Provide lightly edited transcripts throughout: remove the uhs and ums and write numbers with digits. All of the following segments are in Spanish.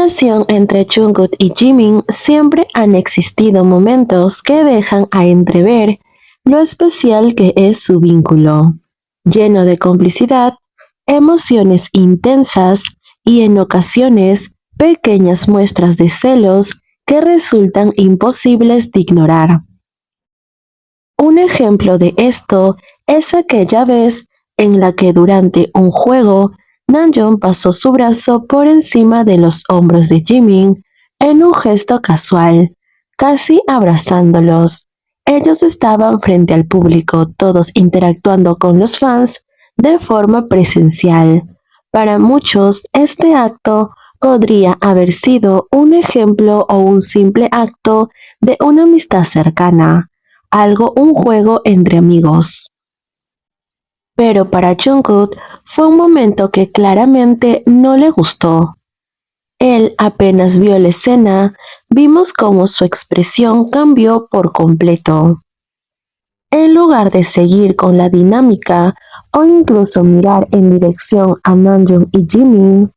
relación entre Jungkook y Jimin siempre han existido momentos que dejan a entrever lo especial que es su vínculo, lleno de complicidad, emociones intensas y en ocasiones pequeñas muestras de celos que resultan imposibles de ignorar. Un ejemplo de esto es aquella vez en la que durante un juego Namjoon pasó su brazo por encima de los hombros de Jimin en un gesto casual, casi abrazándolos. Ellos estaban frente al público, todos interactuando con los fans de forma presencial. Para muchos, este acto podría haber sido un ejemplo o un simple acto de una amistad cercana, un juego entre amigos. Pero para Jungkook fue un momento que claramente no le gustó. Él apenas vio la escena, vimos cómo su expresión cambió por completo. En lugar de seguir con la dinámica o incluso mirar en dirección a Namjoon y Jimin,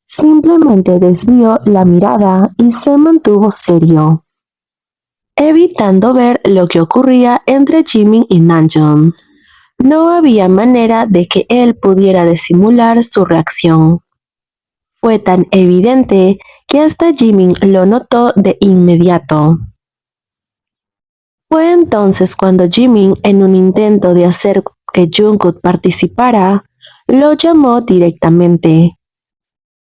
simplemente desvió la mirada y se mantuvo serio, evitando ver lo que ocurría entre Jimin y Namjoon. No había manera de que él pudiera disimular su reacción. Fue tan evidente que hasta Jimin lo notó de inmediato. Fue entonces cuando Jimin, en un intento de hacer que Jungkook participara, lo llamó directamente.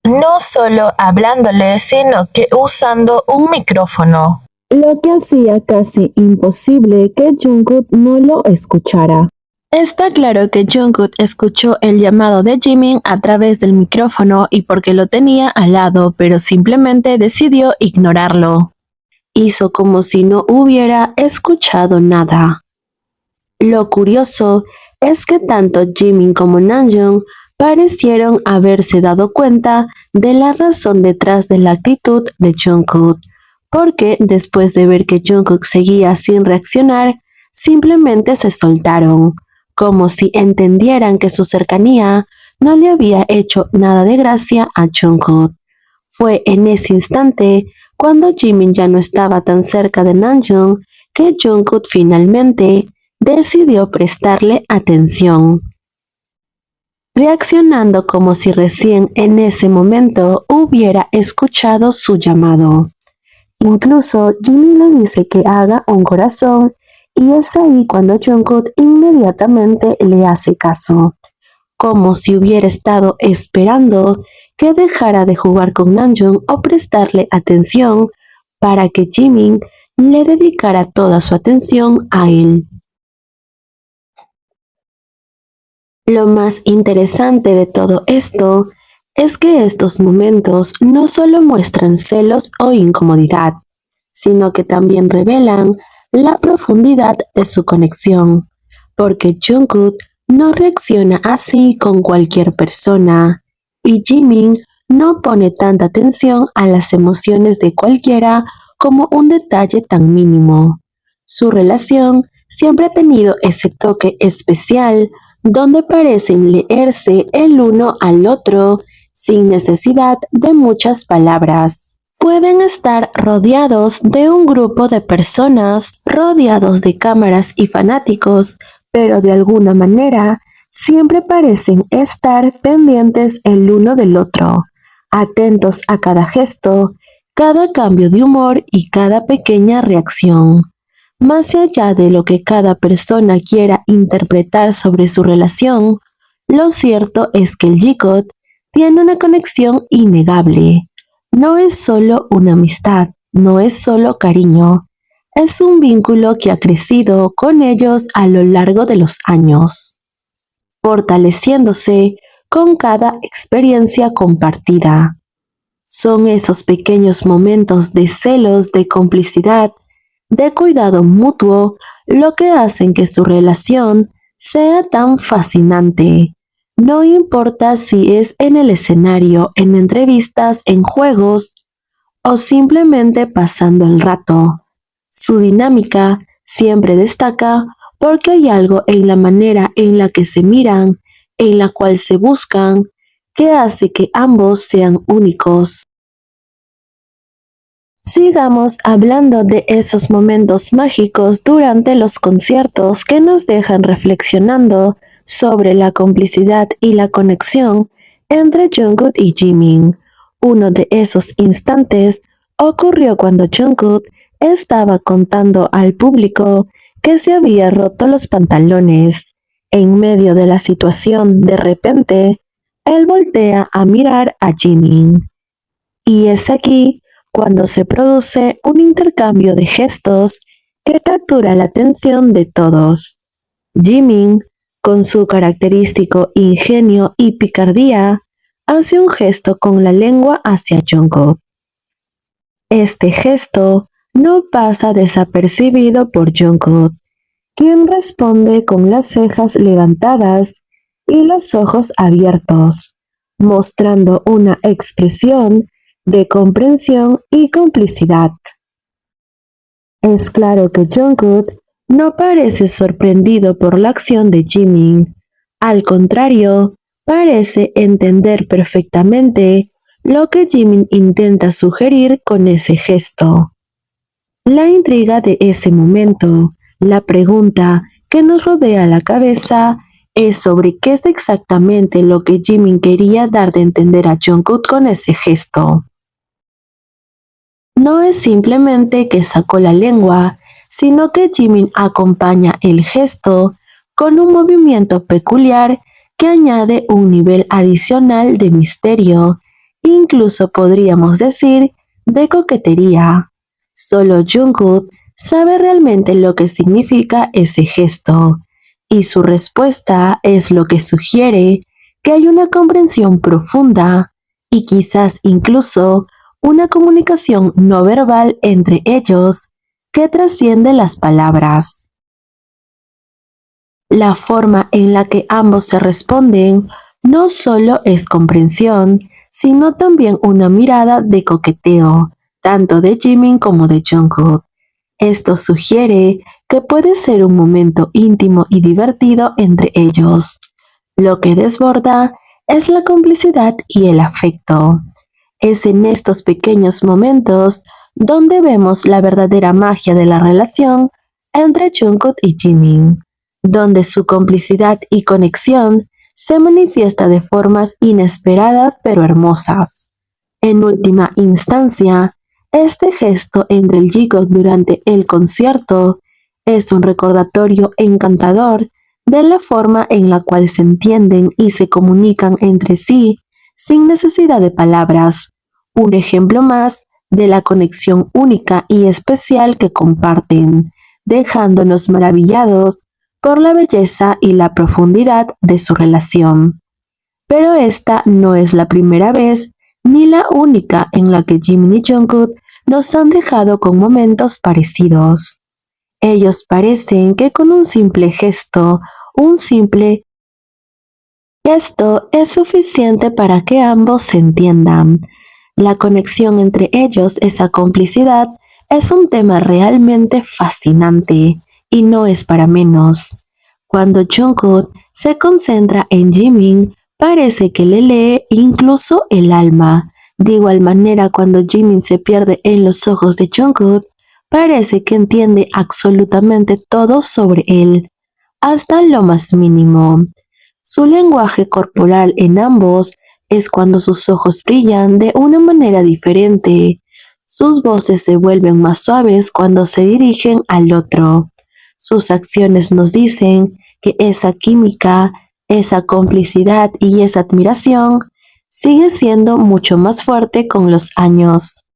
No solo hablándole, sino que usando un micrófono, lo que hacía casi imposible que Jungkook no lo escuchara. Está claro que Jungkook escuchó el llamado de Jimin a través del micrófono y porque lo tenía al lado, pero simplemente decidió ignorarlo. Hizo como si no hubiera escuchado nada. Lo curioso es que tanto Jimin como Namjoon parecieron haberse dado cuenta de la razón detrás de la actitud de Jungkook, porque después de ver que Jungkook seguía sin reaccionar, simplemente se soltaron, como si entendieran que su cercanía no le había hecho nada de gracia a Jungkook. Fue en ese instante, cuando Jimin ya no estaba tan cerca de Namjoon, que Jungkook finalmente decidió prestarle atención, reaccionando como si recién en ese momento hubiera escuchado su llamado. Incluso Jimin le dice que haga un corazón y es ahí cuando Jungkook inmediatamente le hace caso, como si hubiera estado esperando que dejara de jugar con Namjoon o prestarle atención para que Jimin le dedicara toda su atención a él. Lo más interesante de todo esto es que estos momentos no solo muestran celos o incomodidad, sino que también revelan la profundidad de su conexión, porque Jungkook no reacciona así con cualquier persona y Jimin no pone tanta atención a las emociones de cualquiera como un detalle tan mínimo. Su relación siempre ha tenido ese toque especial donde parecen leerse el uno al otro sin necesidad de muchas palabras. Pueden estar rodeados de un grupo de personas, rodeados de cámaras y fanáticos, pero de alguna manera siempre parecen estar pendientes el uno del otro, atentos a cada gesto, cada cambio de humor y cada pequeña reacción. Más allá de lo que cada persona quiera interpretar sobre su relación, lo cierto es que el G-Code tiene una conexión innegable. No es solo una amistad, no es solo cariño, es un vínculo que ha crecido con ellos a lo largo de los años, fortaleciéndose con cada experiencia compartida. Son esos pequeños momentos de celos, de complicidad, de cuidado mutuo, lo que hacen que su relación sea tan fascinante. No importa si es en el escenario, en entrevistas, en juegos o simplemente pasando el rato. Su dinámica siempre destaca porque hay algo en la manera en la que se miran, en la cual se buscan, que hace que ambos sean únicos. Sigamos hablando de esos momentos mágicos durante los conciertos que nos dejan reflexionando sobre la complicidad y la conexión entre Jungkook y Jimin. Uno de esos instantes ocurrió cuando Jungkook estaba contando al público que se había roto los pantalones. En medio de la situación, de repente, él voltea a mirar a Jimin. Y es aquí cuando se produce un intercambio de gestos que captura la atención de todos. Jimin, con su característico ingenio y picardía, hace un gesto con la lengua hacia Jungkook. Este gesto no pasa desapercibido por Jungkook, quien responde con las cejas levantadas y los ojos abiertos, mostrando una expresión de comprensión y complicidad. Es claro que Jungkook no parece sorprendido por la acción de Jimin. Al contrario, parece entender perfectamente lo que Jimin intenta sugerir con ese gesto. La intriga de ese momento, la pregunta que nos rodea la cabeza, es sobre qué es exactamente lo que Jimin quería dar de entender a Jungkook con ese gesto. No es simplemente que sacó la lengua, sino que Jimin acompaña el gesto con un movimiento peculiar que añade un nivel adicional de misterio, incluso podríamos decir de coquetería. Solo Jungkook sabe realmente lo que significa ese gesto, y su respuesta es lo que sugiere que hay una comprensión profunda y quizás incluso una comunicación no verbal entre ellos que trasciende las palabras. La forma en la que ambos se responden no solo es comprensión, sino también una mirada de coqueteo, tanto de Jimin como de Jungkook. Esto sugiere que puede ser un momento íntimo y divertido entre ellos. Lo que desborda es la complicidad y el afecto. Es en estos pequeños momentos donde vemos la verdadera magia de la relación entre Jungkook y Jimin, donde su complicidad y conexión se manifiesta de formas inesperadas pero hermosas. En última instancia, este gesto entre el Jigok durante el concierto es un recordatorio encantador de la forma en la cual se entienden y se comunican entre sí sin necesidad de palabras. Un ejemplo más de la conexión única y especial que comparten, dejándonos maravillados por la belleza y la profundidad de su relación. Pero esta no es la primera vez ni la única en la que Jimin y Jungkook nos han dejado con momentos parecidos. Ellos parecen que con un simple gesto es suficiente para que ambos se entiendan. La conexión entre ellos, esa complicidad, es un tema realmente fascinante y no es para menos. Cuando Jungkook se concentra en Jimin, parece que le lee incluso el alma. De igual manera, cuando Jimin se pierde en los ojos de Jungkook, parece que entiende absolutamente todo sobre él, hasta lo más mínimo. Su lenguaje corporal en ambos es cuando sus ojos brillan de una manera diferente. Sus voces se vuelven más suaves cuando se dirigen al otro. Sus acciones nos dicen que esa química, esa complicidad y esa admiración sigue siendo mucho más fuerte con los años.